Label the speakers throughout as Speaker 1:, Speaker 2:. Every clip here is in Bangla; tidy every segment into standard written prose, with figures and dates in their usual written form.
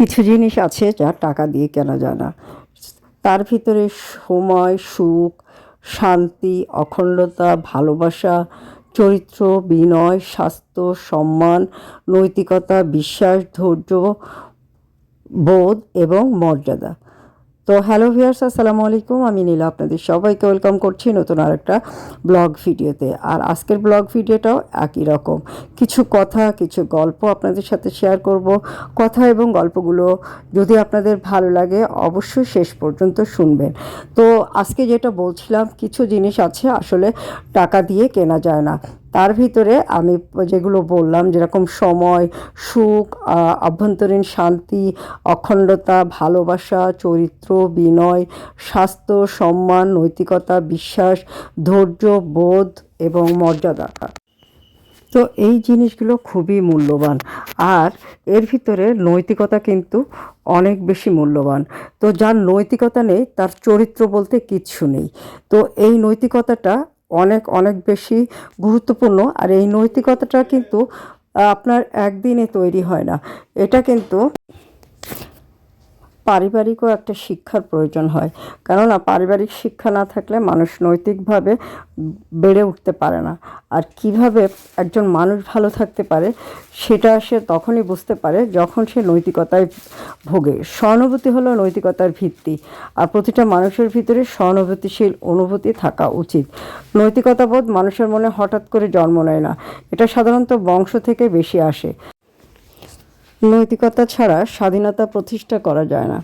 Speaker 1: কিছু জিনিস আছে যা টাকা দিয়ে কেনা যায় না। তার ভিতরে সময়, সুখ, শান্তি, অখণ্ডতা, ভালোবাসা, চরিত্র, বিনয়, স্বাস্থ্য, সম্মান, নৈতিকতা, বিশ্বাস, ধৈর্য, বোধ এবং মর্যাদা। তো হ্যালো ভিউয়ার্স, আসসালামু আলাইকুম। আমি নীলা আপনাদের সবাইকে ওয়েলকাম করছি নতুন আরেকটা ব্লগ ভিডিওতে। আর আজকের ব্লগ ভিডিওটাও একই রকম, কিছু কথা, কিছু গল্প আপনাদের সাথে শেয়ার করব। কথা এবং গল্পগুলো যদি আপনাদের ভালো লাগে অবশ্যই শেষ পর্যন্ত শুনবেন। তো আজকে যেটা বলছিলাম, কিছু জিনিস আছে আসলে টাকা দিয়ে কেনা যায় না। তার ভিতরে আমি যেগুলো বললাম, যেরকম সময়, সুখ, আভ্যন্তরীণ শান্তি, অখণ্ডতা, ভালোবাসা, চরিত্র, বিনয়, স্বাস্থ্য, সম্মান, নৈতিকতা, বিশ্বাস, ধৈর্য, বোধ এবং মর্যাদা। তো এই জিনিসগুলো খুবই মূল্যবান। আর এর ভিতরে নৈতিকতা কিন্তু অনেক বেশি মূল্যবান। তো যার নৈতিকতা নেই তার চরিত্র বলতে কিচ্ছু নেই। তো এই নৈতিকতাটা অনেক অনেক বেশি গুরুত্বপূর্ণ। আর এই নৈতিকতাটা কিন্তু আপনার একদিনে তৈরি হয় না। এটা কিন্তু পারিবারিকও একটা শিক্ষার প্রয়োজন হয়। কেননা পারিবারিক শিক্ষা না থাকলে মানুষ নৈতিকভাবে বেড়ে উঠতে পারে না। আর কিভাবে একজন মানুষ ভালো থাকতে পারে সেটা সে তখনই বুঝতে পারে যখন সে নৈতিকতায় ভোগে। সহানুভূতি হলো নৈতিকতার ভিত্তি। আর প্রতিটা মানুষের ভিতরে সহানুভূতিশীল অনুভূতি থাকা উচিত। নৈতিকতাবোধ মানুষের মনে হঠাৎ করে জন্ম নেয় না, এটা সাধারণত বংশ থেকে বেশি আসে। নৈতিকতা ছাড়া স্বাধীনতা প্রতিষ্ঠা করা যায় না,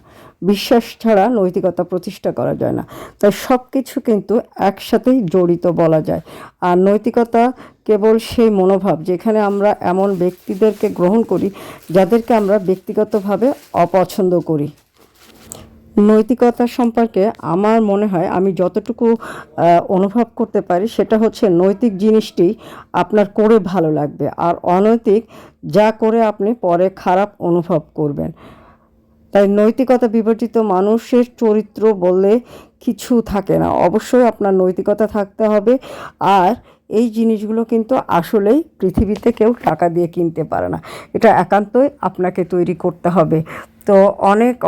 Speaker 1: বিশ্বাস ছাড়া নৈতিকতা প্রতিষ্ঠা করা যায় না। তাই সব কিছু কিন্তু একসাথেই জড়িত বলা যায়। আর নৈতিকতা কেবল সেই মনোভাব যেখানে আমরা এমন ব্যক্তিদেরকে গ্রহণ করি যাদেরকে আমরা ব্যক্তিগতভাবে অপছন্দ করি। নৈতিকতা সম্পর্কে আমার মনে হয় আমি যতটুকু অনুভব করতে পারি সেটা হচ্ছে, নৈতিক জিনিসটি আপনার করে ভালো লাগবে, আর অনৈতিক যা করে আপনি পরে খারাপ অনুভব করবেন। তাই নৈতিকতা বিবর্জিত মানুষের চরিত্র বললে কিছু থাকে না। অবশ্যই আপনার নৈতিকতা থাকতে হবে। আর এই জিনিসগুলো কিন্তু আসলেই পৃথিবীতে কেউ টাকা দিয়ে কিনতে পারে না, এটা একান্তই আপনাকে তৈরি করতে হবে। তো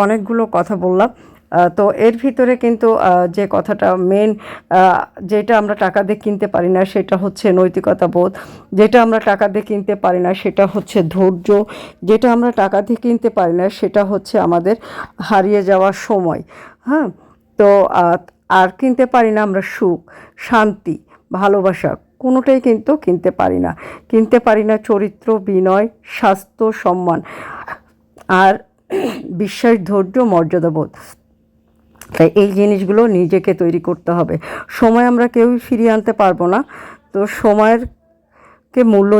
Speaker 1: অনেকগুলো কথা বললাম। তো এর ভিতরে কিন্তু যে কথাটা মেন, যেটা আমরা টাকা দিয়ে কিনতে পারি না সেটা হচ্ছে নৈতিকতা বোধ। যেটা আমরা টাকা দিয়ে কিনতে পারি না সেটা হচ্ছে ধৈর্য। যেটা আমরা টাকা দিয়ে কিনতে পারি না সেটা হচ্ছে আমাদের হারিয়ে যাওয়ার সময়। হ্যাঁ, তো আর কিনতে পারি না আমরা সুখ, শান্তি, ভালোবাসা, কোনোটাই কিন্তু কিনতে পারি না। কিনতে পারি না চরিত্র, বিনয়, স্বাস্থ্য, সম্মান, আর বিশ্বাস, ধৈর্য, মর্যাদাবোধ। তাই এই জিনিসগুলো নিজেকে তৈরি করতে হবে। সময় আমরা কেউই ফিরিয়ে আনতে পারবো না। তো সময়ের মূল্য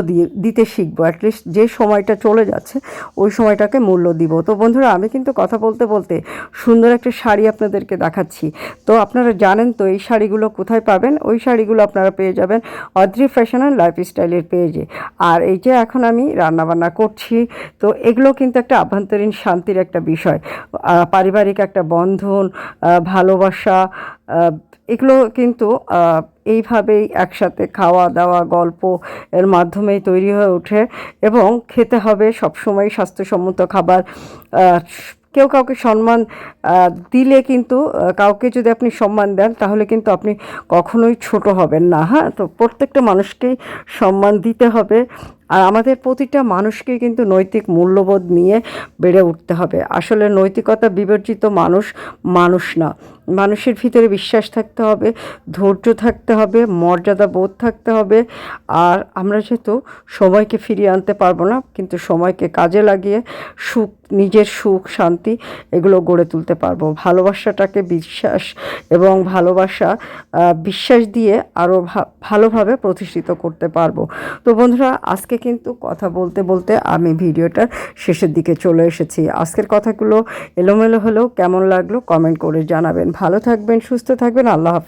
Speaker 1: দিতে শিখবো। অ্যাটলিস্ট যে সময়টা চলে যাচ্ছে ওই সময়টাকে মূল্য দিব। তো বন্ধুরা, আমি কিন্তু কথা বলতে বলতে সুন্দর একটা শাড়ি আপনাদেরকে দেখাচ্ছি। তো আপনারা জানেন তো এই শাড়িগুলো কোথায় পাবেন? ওই শাড়িগুলো আপনারা পেয়ে যাবেন অদ্রি ফ্যাশন অ্যান্ড লাইফস্টাইলের পেজে। আর এই যে এখন আমি রান্নাবান্না করছি, তো এগুলো কিন্তু একটা আভ্যন্তরীণ শান্তির একটা বিষয়, পারিবারিক একটা বন্ধন, ভালোবাসা, এগুলো কিন্তু এইভাবেই একসাথে খাওয়া দাওয়া গল্প এর মাধ্যমেই তৈরি হয়ে ওঠে। এবং খেতে হবে সবসময় স্বাস্থ্যসম্মত খাবার। কেউ কাউকে সম্মান দিলে কিন্তু, কাউকে যদি আপনি সম্মান দেন তাহলে কিন্তু আপনি কখনোই ছোট হবেন না। হ্যাঁ, তো প্রত্যেকটা মানুষকেই সম্মান দিতে হবে। আর আমাদের প্রতিটা মানুষকে কিন্তু নৈতিক মূল্যবোধ নিয়ে বেড়ে উঠতে হবে। আসলে নৈতিকতা বিবর্জিত মানুষ মানুষ না। মানুষের ভিতরে বিশ্বাস থাকতে হবে, ধৈর্য থাকতে হবে, মর্যাদা বোধ থাকতে হবে। আর আমরা যেহেতু সময়কে ফিরিয়ে আনতে পারবো না, কিন্তু সময়কে কাজে লাগিয়ে নিজের সুখ শান্তি এগুলো গড়ে তুলতে পারবো। ভালোবাসাটাকে বিশ্বাস এবং ভালোবাসা বিশ্বাস দিয়ে আরও ভালোভাবে প্রতিষ্ঠিত করতে পারবো। তো বন্ধুরা, আজকে কিন্তু কথা বলতে বলতে আমি ভিডিওটার শেষের দিকে চলে এসেছি। আজকের কথাগুলো এলোমেলো হলেও কেমন লাগলো কমেন্ট করে জানাবেন। ভালো থাকবেন, সুস্থ থাকবেন। আল্লাহ হাফেজ।